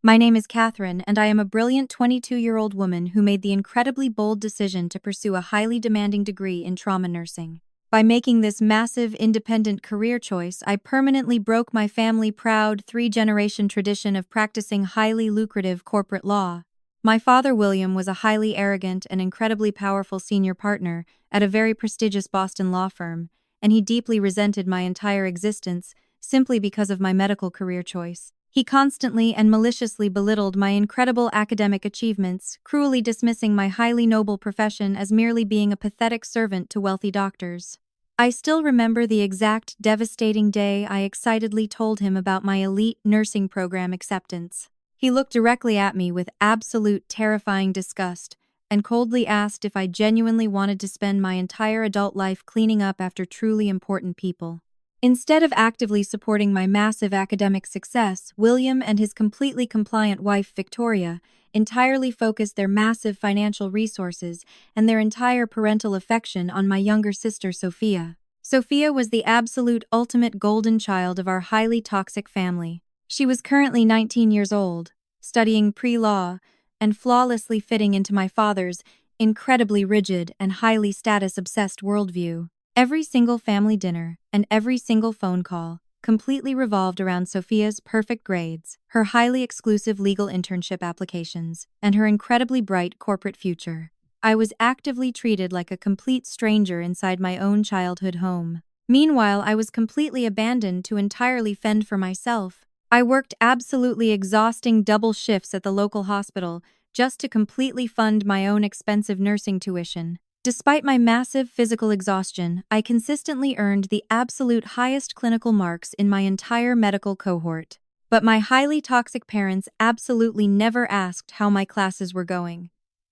My name is Catherine, and I am a brilliant 22-year-old woman who made the incredibly bold decision to pursue a highly demanding degree in trauma nursing. By making this massive, independent career choice, I permanently broke my family-proud, three-generation tradition of practicing highly lucrative corporate law. My father, William, was a highly arrogant and incredibly powerful senior partner at a very prestigious Boston law firm, and he deeply resented my entire existence simply because of my medical career choice. He constantly and maliciously belittled my incredible academic achievements, cruelly dismissing my highly noble profession as merely being a pathetic servant to wealthy doctors. I still remember the exact devastating day I excitedly told him about my elite nursing program acceptance. He looked directly at me with absolute terrifying disgust and coldly asked if I genuinely wanted to spend my entire adult life cleaning up after truly important people. Instead of actively supporting my massive academic success, William and his completely compliant wife, Victoria, entirely focused their massive financial resources and their entire parental affection on my younger sister, Sophia. Sophia was the absolute ultimate golden child of our highly toxic family. She was currently 19 years old, studying pre-law, and flawlessly fitting into my father's incredibly rigid and highly status-obsessed worldview. Every single family dinner and every single phone call completely revolved around Sophia's perfect grades, her highly exclusive legal internship applications, and her incredibly bright corporate future. I was actively treated like a complete stranger inside my own childhood home. Meanwhile, I was completely abandoned to entirely fend for myself. I worked absolutely exhausting double shifts at the local hospital just to completely fund my own expensive nursing tuition. Despite my massive physical exhaustion, I consistently earned the absolute highest clinical marks in my entire medical cohort. But my highly toxic parents absolutely never asked how my classes were going.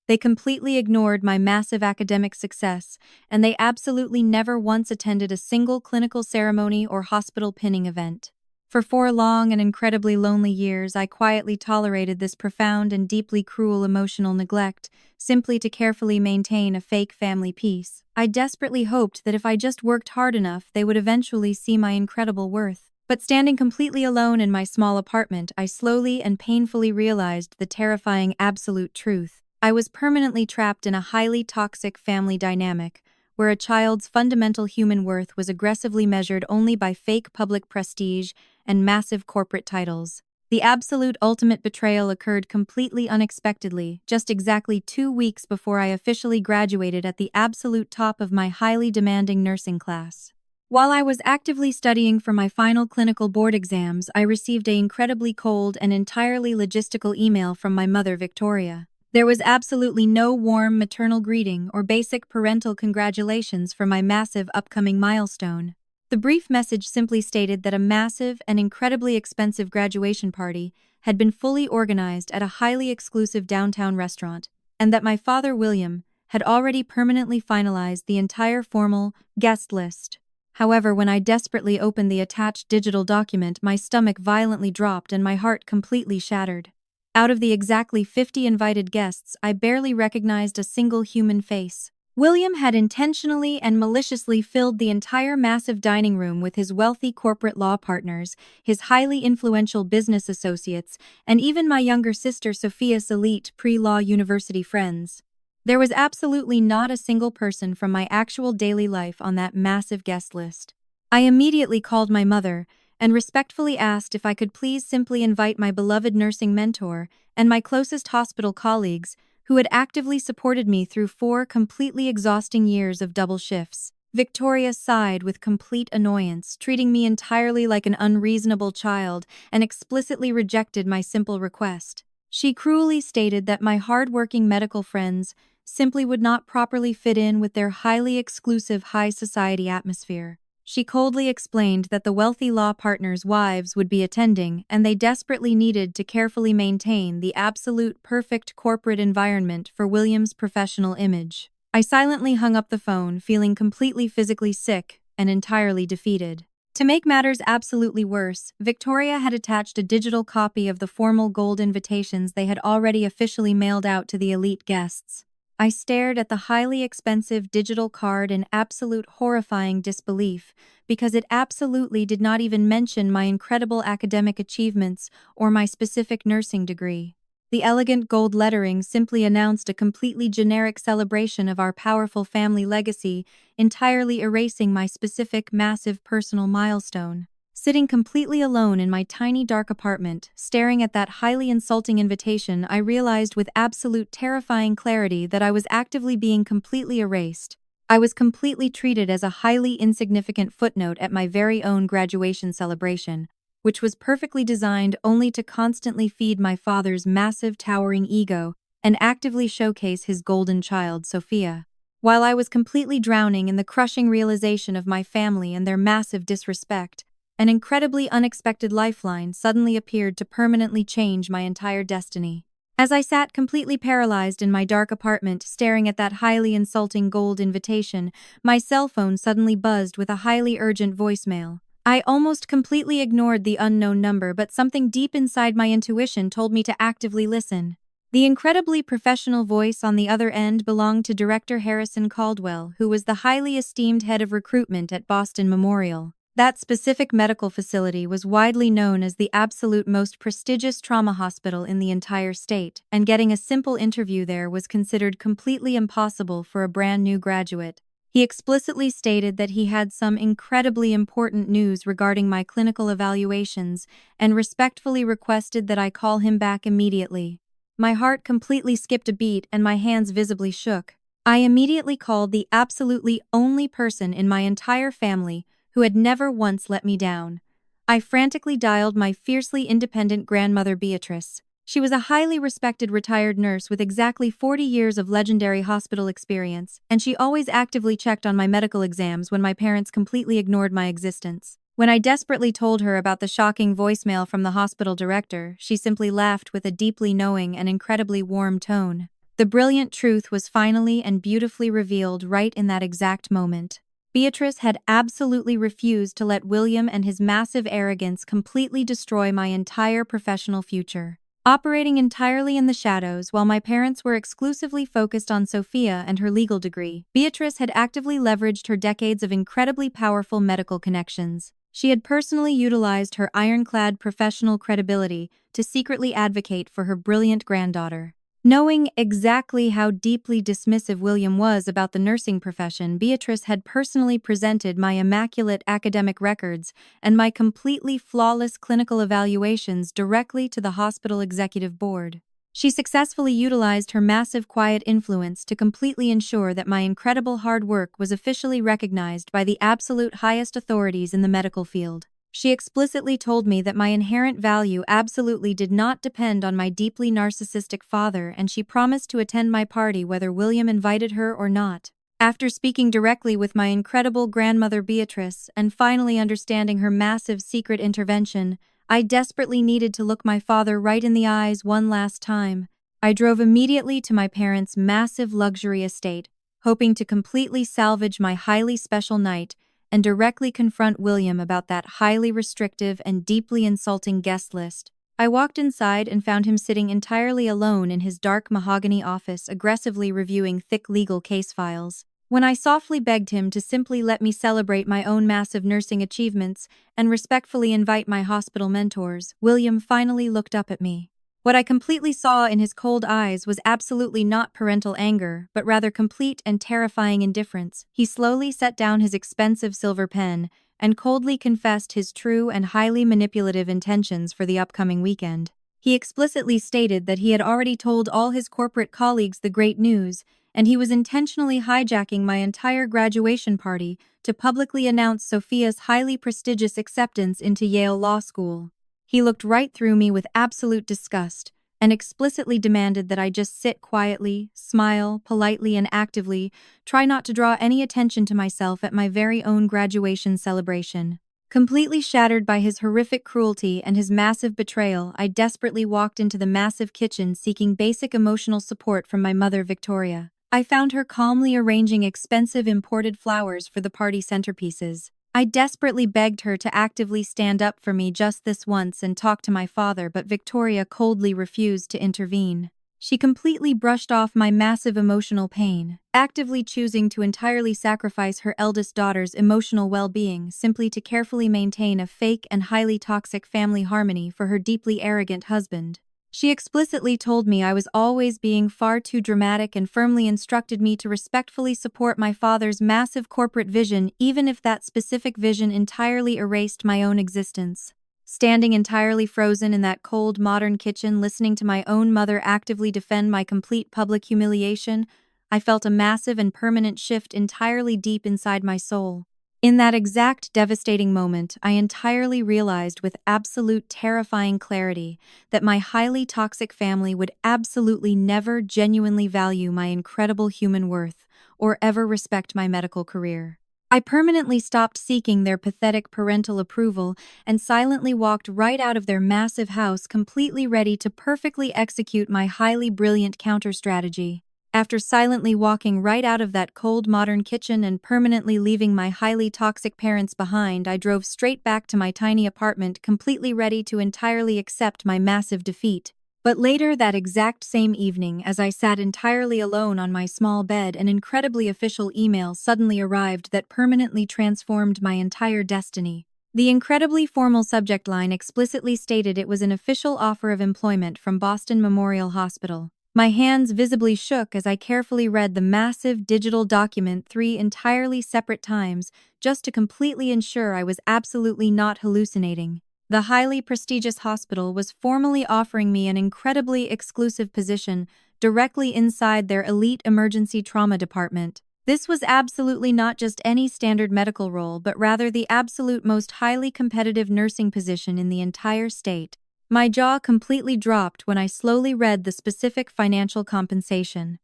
They completely ignored my massive academic success, and they absolutely never once attended a single clinical ceremony or hospital pinning event. For 4 long and incredibly lonely years, I quietly tolerated this profound and deeply cruel emotional neglect, simply to carefully maintain a fake family peace. I desperately hoped that if I just worked hard enough, they would eventually see my incredible worth. But standing completely alone in my small apartment, I slowly and painfully realized the terrifying absolute truth. I was permanently trapped in a highly toxic family dynamic, where a child's fundamental human worth was aggressively measured only by fake public prestige and massive corporate titles. The absolute ultimate betrayal occurred completely unexpectedly, just exactly 2 weeks before I officially graduated at the absolute top of my highly demanding nursing class. While I was actively studying for my final clinical board exams, I received an incredibly cold and entirely logistical email from my mother, Victoria. There was absolutely no warm maternal greeting or basic parental congratulations for my massive upcoming milestone. The brief message simply stated that a massive and incredibly expensive graduation party had been fully organized at a highly exclusive downtown restaurant, and that my father, William, had already permanently finalized the entire formal guest list. However, when I desperately opened the attached digital document, my stomach violently dropped and my heart completely shattered. Out of the exactly 50 invited guests, I barely recognized a single human face. William had intentionally and maliciously filled the entire massive dining room with his wealthy corporate law partners, his highly influential business associates, and even my younger sister Sophia's elite pre-law university friends. There was absolutely not a single person from my actual daily life on that massive guest list. I immediately called my mother and respectfully asked if I could please simply invite my beloved nursing mentor and my closest hospital colleagues who had actively supported me through 4 completely exhausting years of double shifts. Victoria sighed with complete annoyance, treating me entirely like an unreasonable child, and explicitly rejected my simple request. She cruelly stated that my hard-working medical friends simply would not properly fit in with their highly exclusive high society atmosphere. She coldly explained that the wealthy law partners' wives would be attending, and they desperately needed to carefully maintain the absolute perfect corporate environment for William's professional image. I silently hung up the phone, feeling completely physically sick and entirely defeated. To make matters absolutely worse, Victoria had attached a digital copy of the formal gold invitations they had already officially mailed out to the elite guests. I stared at the highly expensive digital card in absolute horrifying disbelief because it absolutely did not even mention my incredible academic achievements or my specific nursing degree. The elegant gold lettering simply announced a completely generic celebration of our powerful family legacy, entirely erasing my specific, massive personal milestone. Sitting completely alone in my tiny dark apartment, staring at that highly insulting invitation, I realized with absolute terrifying clarity that I was actively being completely erased. I was completely treated as a highly insignificant footnote at my very own graduation celebration, which was perfectly designed only to constantly feed my father's massive towering ego and actively showcase his golden child, Sophia. While I was completely drowning in the crushing realization of my family and their massive disrespect, an incredibly unexpected lifeline suddenly appeared to permanently change my entire destiny. As I sat completely paralyzed in my dark apartment staring at that highly insulting gold invitation, my cell phone suddenly buzzed with a highly urgent voicemail. I almost completely ignored the unknown number, but something deep inside my intuition told me to actively listen. The incredibly professional voice on the other end belonged to Director Harrison Caldwell, who was the highly esteemed head of recruitment at Boston Memorial. That specific medical facility was widely known as the absolute most prestigious trauma hospital in the entire state, and getting a simple interview there was considered completely impossible for a brand new graduate. He explicitly stated that he had some incredibly important news regarding my clinical evaluations and respectfully requested that I call him back immediately. My heart completely skipped a beat and my hands visibly shook. I immediately called the absolutely only person in my entire family who had never once let me down. I frantically dialed my fiercely independent grandmother Beatrice. She was a highly respected retired nurse with exactly 40 years of legendary hospital experience, and she always actively checked on my medical exams when my parents completely ignored my existence. When I desperately told her about the shocking voicemail from the hospital director, she simply laughed with a deeply knowing and incredibly warm tone. The brilliant truth was finally and beautifully revealed right in that exact moment. Beatrice had absolutely refused to let William and his massive arrogance completely destroy my entire professional future. Operating entirely in the shadows while my parents were exclusively focused on Sophia and her legal degree, Beatrice had actively leveraged her decades of incredibly powerful medical connections. She had personally utilized her ironclad professional credibility to secretly advocate for her brilliant granddaughter. Knowing exactly how deeply dismissive William was about the nursing profession, Beatrice had personally presented my immaculate academic records and my completely flawless clinical evaluations directly to the hospital executive board. She successfully utilized her massive quiet influence to completely ensure that my incredible hard work was officially recognized by the absolute highest authorities in the medical field. She explicitly told me that my inherent value absolutely did not depend on my deeply narcissistic father, and she promised to attend my party whether William invited her or not. After speaking directly with my incredible grandmother Beatrice and finally understanding her massive secret intervention, I desperately needed to look my father right in the eyes one last time. I drove immediately to my parents' massive luxury estate, hoping to completely salvage my highly special night and directly confront William about that highly restrictive and deeply insulting guest list. I walked inside and found him sitting entirely alone in his dark mahogany office, aggressively reviewing thick legal case files. When I softly begged him to simply let me celebrate my own massive nursing achievements and respectfully invite my hospital mentors, William finally looked up at me. What I completely saw in his cold eyes was absolutely not parental anger, but rather complete and terrifying indifference. He slowly set down his expensive silver pen and coldly confessed his true and highly manipulative intentions for the upcoming weekend. He explicitly stated that he had already told all his corporate colleagues the great news, and he was intentionally hijacking my entire graduation party to publicly announce Sophia's highly prestigious acceptance into Yale Law School. He looked right through me with absolute disgust and explicitly demanded that I just sit quietly, smile politely and actively, try not to draw any attention to myself at my very own graduation celebration. Completely shattered by his horrific cruelty and his massive betrayal, I desperately walked into the massive kitchen seeking basic emotional support from my mother, Victoria. I found her calmly arranging expensive imported flowers for the party centerpieces. I desperately begged her to actively stand up for me just this once and talk to my father, but Victoria coldly refused to intervene. She completely brushed off my massive emotional pain, actively choosing to entirely sacrifice her eldest daughter's emotional well-being simply to carefully maintain a fake and highly toxic family harmony for her deeply arrogant husband. She explicitly told me I was always being far too dramatic and firmly instructed me to respectfully support my father's massive corporate vision even if that specific vision entirely erased my own existence. Standing entirely frozen in that cold, modern kitchen, listening to my own mother actively defend my complete public humiliation, I felt a massive and permanent shift entirely deep inside my soul. In that exact devastating moment, I entirely realized with absolute terrifying clarity that my highly toxic family would absolutely never genuinely value my incredible human worth or ever respect my medical career. I permanently stopped seeking their pathetic parental approval and silently walked right out of their massive house, completely ready to perfectly execute my highly brilliant counter-strategy. After silently walking right out of that cold modern kitchen and permanently leaving my highly toxic parents behind, I drove straight back to my tiny apartment, completely ready to entirely accept my massive defeat. But later that exact same evening, as I sat entirely alone on my small bed, an incredibly official email suddenly arrived that permanently transformed my entire destiny. The incredibly formal subject line explicitly stated it was an official offer of employment from Boston Memorial Hospital. My hands visibly shook as I carefully read the massive digital document 3 entirely separate times just to completely ensure I was absolutely not hallucinating. The highly prestigious hospital was formally offering me an incredibly exclusive position directly inside their elite emergency trauma department. This was absolutely not just any standard medical role, but rather the absolute most highly competitive nursing position in the entire state. My jaw completely dropped when I slowly read the specific financial compensation.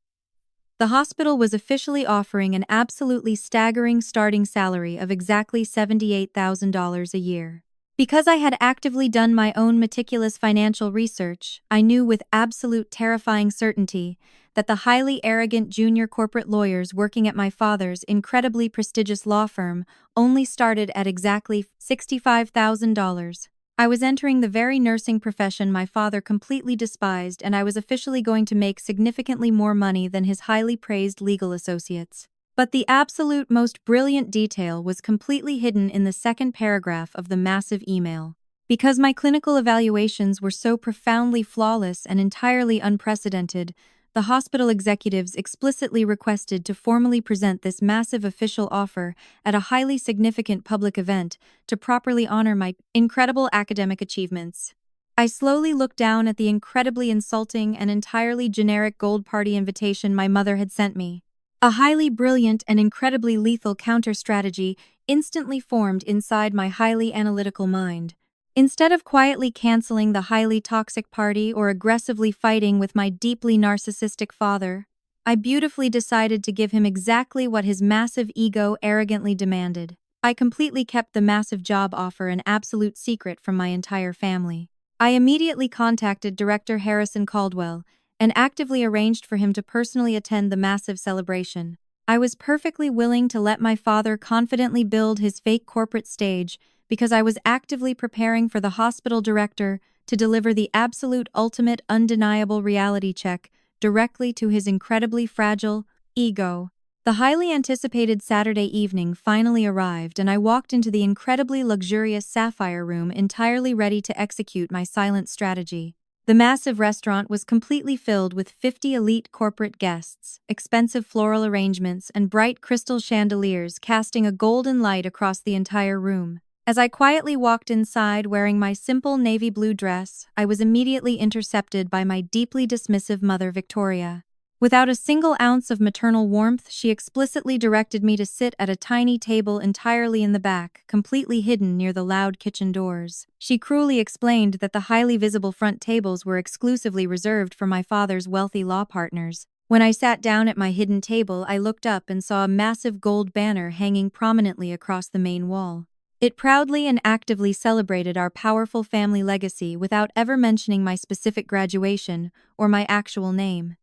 The hospital was officially offering an absolutely staggering starting salary of exactly $78,000 a year. Because I had actively done my own meticulous financial research, I knew with absolute terrifying certainty that the highly arrogant junior corporate lawyers working at my father's incredibly prestigious law firm only started at exactly $65,000. I was entering the very nursing profession my father completely despised, and I was officially going to make significantly more money than his highly praised legal associates. But the absolute most brilliant detail was completely hidden in the second paragraph of the massive email. Because my clinical evaluations were so profoundly flawless and entirely unprecedented, the hospital executives explicitly requested to formally present this massive official offer at a highly significant public event to properly honor my incredible academic achievements. I slowly looked down at the incredibly insulting and entirely generic gold party invitation my mother had sent me. A highly brilliant and incredibly lethal counter-strategy instantly formed inside my highly analytical mind. Instead of quietly canceling the highly toxic party or aggressively fighting with my deeply narcissistic father, I beautifully decided to give him exactly what his massive ego arrogantly demanded. I completely kept the massive job offer an absolute secret from my entire family. I immediately contacted Director Harrison Caldwell and actively arranged for him to personally attend the massive celebration. I was perfectly willing to let my father confidently build his fake corporate stage because I was actively preparing for the hospital director to deliver the absolute ultimate undeniable reality check directly to his incredibly fragile ego. The highly anticipated Saturday evening finally arrived, and I walked into the incredibly luxurious Sapphire Room entirely ready to execute my silent strategy. The massive restaurant was completely filled with 50 elite corporate guests, expensive floral arrangements, and bright crystal chandeliers casting a golden light across the entire room. As I quietly walked inside wearing my simple navy blue dress, I was immediately intercepted by my deeply dismissive mother, Victoria. Without a single ounce of maternal warmth, she explicitly directed me to sit at a tiny table entirely in the back, completely hidden near the loud kitchen doors. She cruelly explained that the highly visible front tables were exclusively reserved for my father's wealthy law partners. When I sat down at my hidden table, I looked up and saw a massive gold banner hanging prominently across the main wall. It proudly and actively celebrated our powerful family legacy without ever mentioning my specific graduation or my actual name.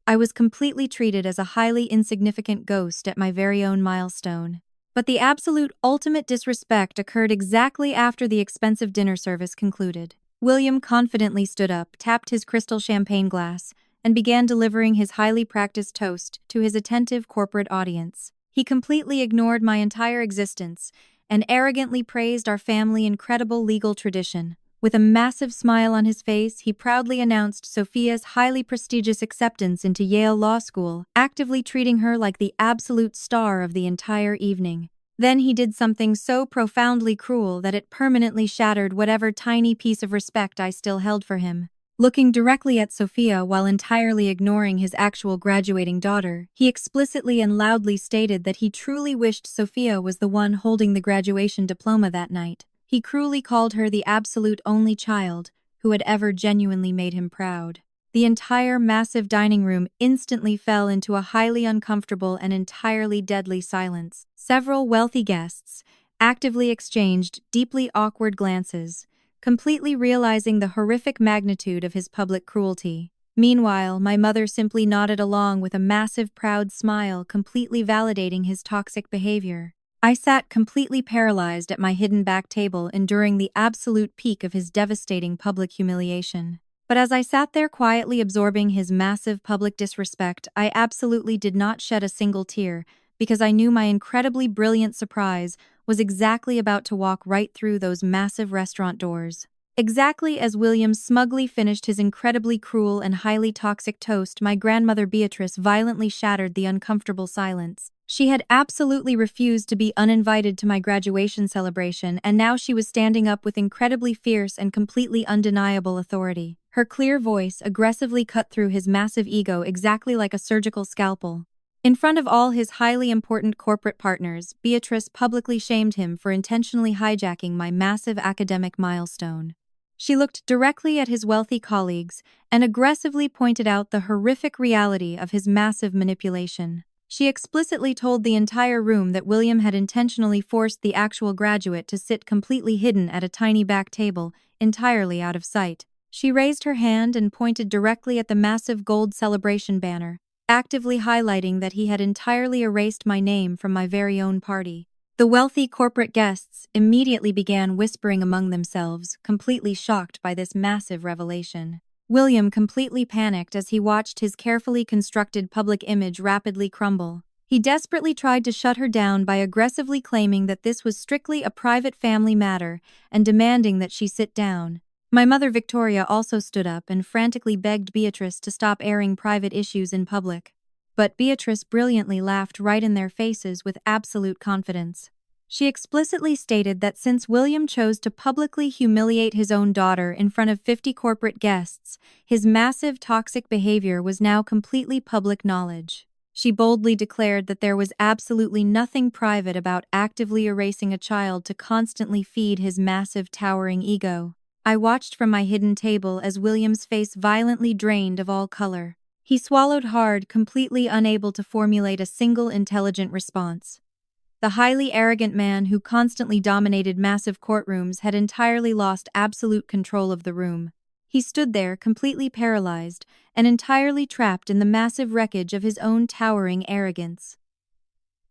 I was completely treated as a highly insignificant ghost at my very own milestone. But the absolute ultimate disrespect occurred exactly after the expensive dinner service concluded. William confidently stood up, tapped his crystal champagne glass, and began delivering his highly practiced toast to his attentive corporate audience. He completely ignored my entire existence and arrogantly praised our family's incredible legal tradition. With a massive smile on his face, he proudly announced Sophia's highly prestigious acceptance into Yale Law School, actively treating her like the absolute star of the entire evening. Then he did something so profoundly cruel that it permanently shattered whatever tiny piece of respect I still held for him. Looking directly at Sophia while entirely ignoring his actual graduating daughter, he explicitly and loudly stated that he truly wished Sophia was the one holding the graduation diploma that night. He cruelly called her the absolute only child who had ever genuinely made him proud. The entire massive dining room instantly fell into a highly uncomfortable and entirely deadly silence. Several wealthy guests actively exchanged deeply awkward glances, completely realizing the horrific magnitude of his public cruelty. Meanwhile, my mother simply nodded along with a massive proud smile, completely validating his toxic behavior. I sat completely paralyzed at my hidden back table, enduring the absolute peak of his devastating public humiliation. But as I sat there quietly absorbing his massive public disrespect, I absolutely did not shed a single tear, because I knew my incredibly brilliant surprise was exactly about to walk right through those massive restaurant doors. Exactly as William smugly finished his incredibly cruel and highly toxic toast, my grandmother Beatrice violently shattered the uncomfortable silence. She had absolutely refused to be uninvited to my graduation celebration, and now she was standing up with incredibly fierce and completely undeniable authority. Her clear voice aggressively cut through his massive ego exactly like a surgical scalpel. In front of all his highly important corporate partners, Beatrice publicly shamed him for intentionally hijacking my massive academic milestone. She looked directly at his wealthy colleagues and aggressively pointed out the horrific reality of his massive manipulation. She explicitly told the entire room that William had intentionally forced the actual graduate to sit completely hidden at a tiny back table, entirely out of sight. She raised her hand and pointed directly at the massive gold celebration banner, actively highlighting that he had entirely erased my name from my very own party. The wealthy corporate guests immediately began whispering among themselves, completely shocked by this massive revelation. William completely panicked as he watched his carefully constructed public image rapidly crumble. He desperately tried to shut her down by aggressively claiming that this was strictly a private family matter and demanding that she sit down. My mother Victoria also stood up and frantically begged Beatrice to stop airing private issues in public. But Beatrice brilliantly laughed right in their faces with absolute confidence. She explicitly stated that since William chose to publicly humiliate his own daughter in front of 50 corporate guests, his massive toxic behavior was now completely public knowledge. She boldly declared that there was absolutely nothing private about actively erasing a child to constantly feed his massive towering ego. I watched from my hidden table as William's face violently drained of all color. He swallowed hard, completely unable to formulate a single intelligent response. The highly arrogant man who constantly dominated massive courtrooms had entirely lost absolute control of the room. He stood there, completely paralyzed, and entirely trapped in the massive wreckage of his own towering arrogance.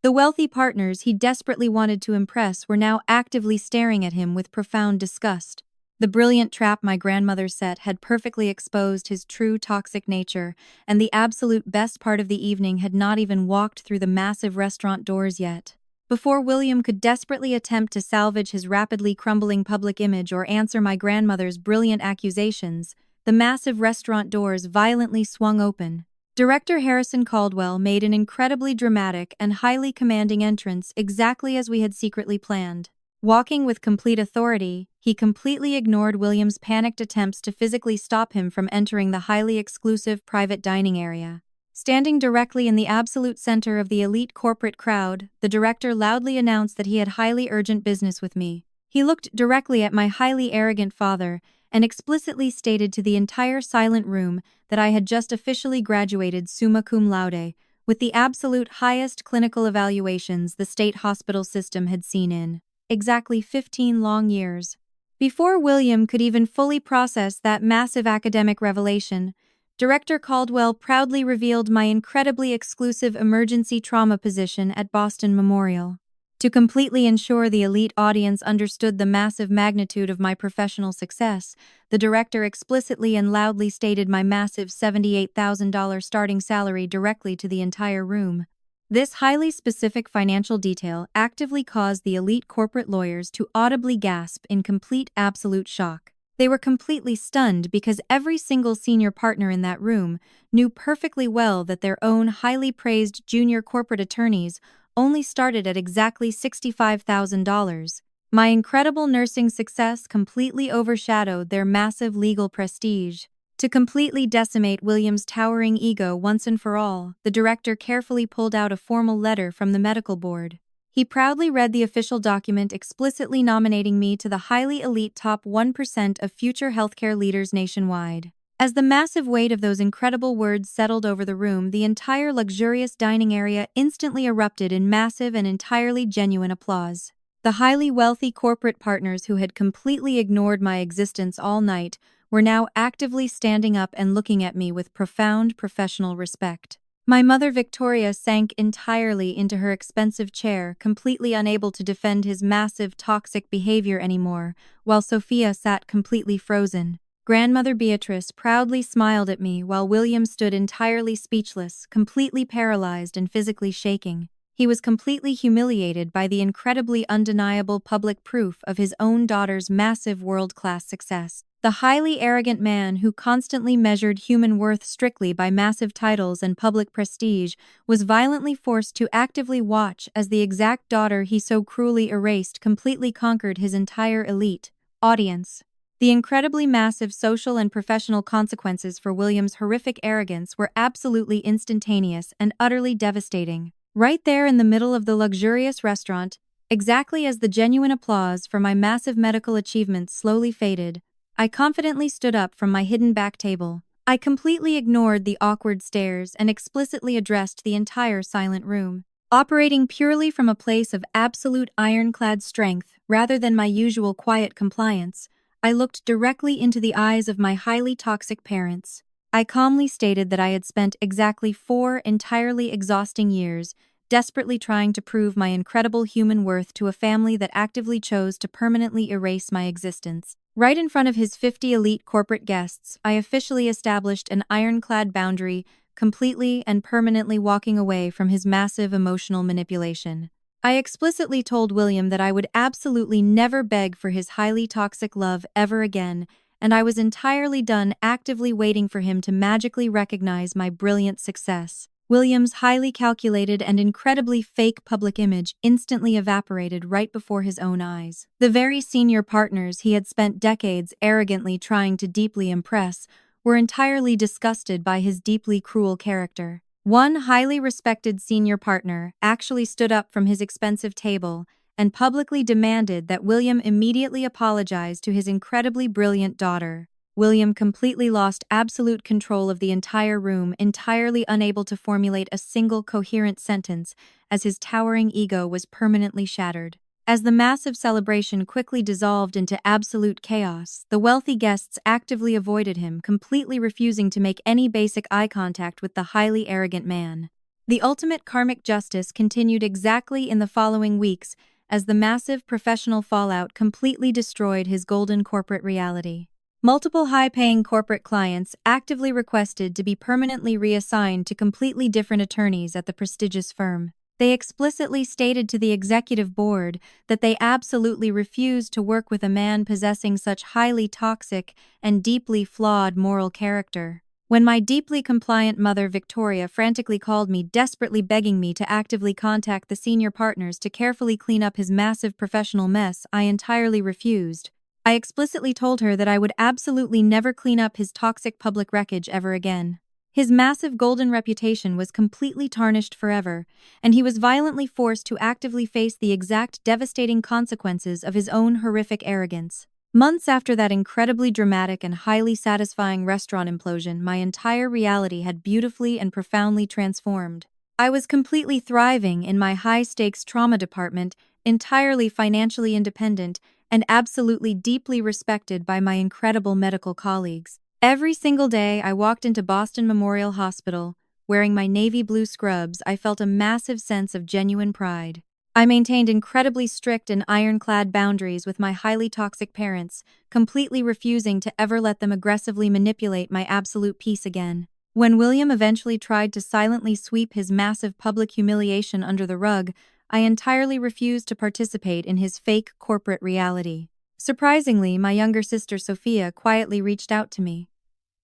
The wealthy partners he desperately wanted to impress were now actively staring at him with profound disgust. The brilliant trap my grandmother set had perfectly exposed his true toxic nature, and the absolute best part of the evening had not even walked through the massive restaurant doors yet. Before William could desperately attempt to salvage his rapidly crumbling public image or answer my grandmother's brilliant accusations, the massive restaurant doors violently swung open. Director Harrison Caldwell made an incredibly dramatic and highly commanding entrance exactly as we had secretly planned. Walking with complete authority, he completely ignored William's panicked attempts to physically stop him from entering the highly exclusive private dining area. Standing directly in the absolute center of the elite corporate crowd, the director loudly announced that he had highly urgent business with me. He looked directly at my highly arrogant father and explicitly stated to the entire silent room that I had just officially graduated summa cum laude, with the absolute highest clinical evaluations the state hospital system had seen in exactly 15 long years. Before William could even fully process that massive academic revelation, Director Caldwell proudly revealed my incredibly exclusive emergency trauma position at Boston Memorial. To completely ensure the elite audience understood the massive magnitude of my professional success, the director explicitly and loudly stated my massive $78,000 starting salary directly to the entire room. This highly specific financial detail actively caused the elite corporate lawyers to audibly gasp in complete absolute shock. They were completely stunned because every single senior partner in that room knew perfectly well that their own highly praised junior corporate attorneys only started at exactly $65,000. My incredible nursing success completely overshadowed their massive legal prestige. To completely decimate William's towering ego once and for all, the director carefully pulled out a formal letter from the medical board. He proudly read the official document explicitly nominating me to the highly elite top 1% of future healthcare leaders nationwide. As the massive weight of those incredible words settled over the room, the entire luxurious dining area instantly erupted in massive and entirely genuine applause. The highly wealthy corporate partners who had completely ignored my existence all night were now actively standing up and looking at me with profound professional respect. My mother Victoria sank entirely into her expensive chair, completely unable to defend his massive toxic behavior anymore, while Sophia sat completely frozen. Grandmother Beatrice proudly smiled at me while William stood entirely speechless, completely paralyzed and physically shaking. He was completely humiliated by the incredibly undeniable public proof of his own daughter's massive world-class success. The highly arrogant man who constantly measured human worth strictly by massive titles and public prestige was violently forced to actively watch as the exact daughter he so cruelly erased completely conquered his entire elite audience. The incredibly massive social and professional consequences for William's horrific arrogance were absolutely instantaneous and utterly devastating. Right there in the middle of the luxurious restaurant, exactly as the genuine applause for my massive medical achievements slowly faded, I confidently stood up from my hidden back table. I completely ignored the awkward stares and explicitly addressed the entire silent room. Operating purely from a place of absolute ironclad strength rather than my usual quiet compliance, I looked directly into the eyes of my highly toxic parents. I calmly stated that I had spent exactly 4 entirely exhausting years desperately trying to prove my incredible human worth to a family that actively chose to permanently erase my existence. Right in front of his 50 elite corporate guests, I officially established an ironclad boundary, completely and permanently walking away from his massive emotional manipulation. I explicitly told William that I would absolutely never beg for his highly toxic love ever again, and I was entirely done actively waiting for him to magically recognize my brilliant success. William's highly calculated and incredibly fake public image instantly evaporated right before his own eyes. The very senior partners he had spent decades arrogantly trying to deeply impress were entirely disgusted by his deeply cruel character. One highly respected senior partner actually stood up from his expensive table and publicly demanded that William immediately apologize to his incredibly brilliant daughter. William completely lost absolute control of the entire room, entirely unable to formulate a single coherent sentence as his towering ego was permanently shattered. As the massive celebration quickly dissolved into absolute chaos, the wealthy guests actively avoided him, completely refusing to make any basic eye contact with the highly arrogant man. The ultimate karmic justice continued exactly in the following weeks as the massive professional fallout completely destroyed his golden corporate reality. Multiple high-paying corporate clients actively requested to be permanently reassigned to completely different attorneys at the prestigious firm. They explicitly stated to the executive board that they absolutely refused to work with a man possessing such highly toxic and deeply flawed moral character. When my deeply compliant mother Victoria frantically called me, desperately begging me to actively contact the senior partners to carefully clean up his massive professional mess, I entirely refused. I explicitly told her that I would absolutely never clean up his toxic public wreckage ever again. His massive golden reputation was completely tarnished forever, and he was violently forced to actively face the exact devastating consequences of his own horrific arrogance. Months after that incredibly dramatic and highly satisfying restaurant implosion, my entire reality had beautifully and profoundly transformed. I was completely thriving in my high-stakes trauma department, entirely financially independent, and absolutely deeply respected by my incredible medical colleagues. Every single day I walked into Boston Memorial Hospital, wearing my navy blue scrubs. I felt a massive sense of genuine pride. I maintained incredibly strict and ironclad boundaries with my highly toxic parents, completely refusing to ever let them aggressively manipulate my absolute peace again. When William eventually tried to silently sweep his massive public humiliation under the rug, I entirely refused to participate in his fake corporate reality. Surprisingly, my younger sister Sophia quietly reached out to me.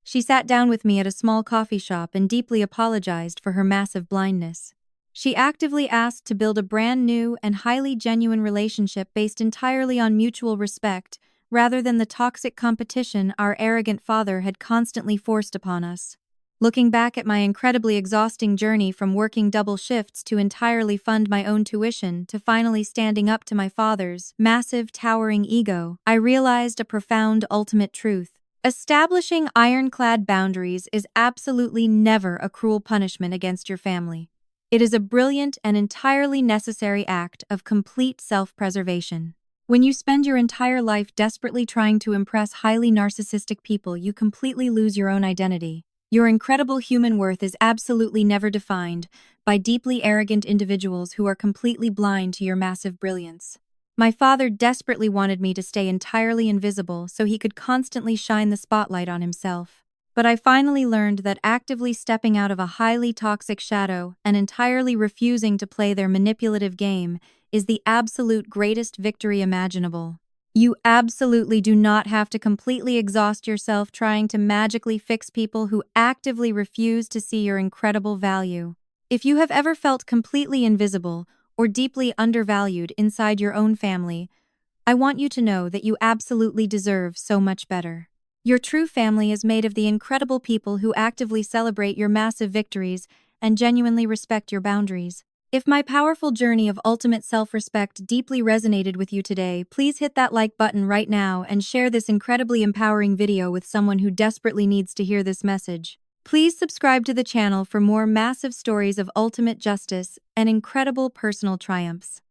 She sat down with me at a small coffee shop and deeply apologized for her massive blindness. She actively asked to build a brand new and highly genuine relationship based entirely on mutual respect, rather than the toxic competition our arrogant father had constantly forced upon us. Looking back at my incredibly exhausting journey from working double shifts to entirely fund my own tuition to finally standing up to my father's massive, towering ego, I realized a profound ultimate truth. Establishing ironclad boundaries is absolutely never a cruel punishment against your family. It is a brilliant and entirely necessary act of complete self-preservation. When you spend your entire life desperately trying to impress highly narcissistic people, you completely lose your own identity. Your incredible human worth is absolutely never defined by deeply arrogant individuals who are completely blind to your massive brilliance. My father desperately wanted me to stay entirely invisible so he could constantly shine the spotlight on himself. But I finally learned that actively stepping out of a highly toxic shadow and entirely refusing to play their manipulative game is the absolute greatest victory imaginable. You absolutely do not have to completely exhaust yourself trying to magically fix people who actively refuse to see your incredible value. If you have ever felt completely invisible or deeply undervalued inside your own family, I want you to know that you absolutely deserve so much better. Your true family is made of the incredible people who actively celebrate your massive victories and genuinely respect your boundaries. If my powerful journey of ultimate self-respect deeply resonated with you today, please hit that like button right now and share this incredibly empowering video with someone who desperately needs to hear this message. Please subscribe to the channel for more massive stories of ultimate justice and incredible personal triumphs.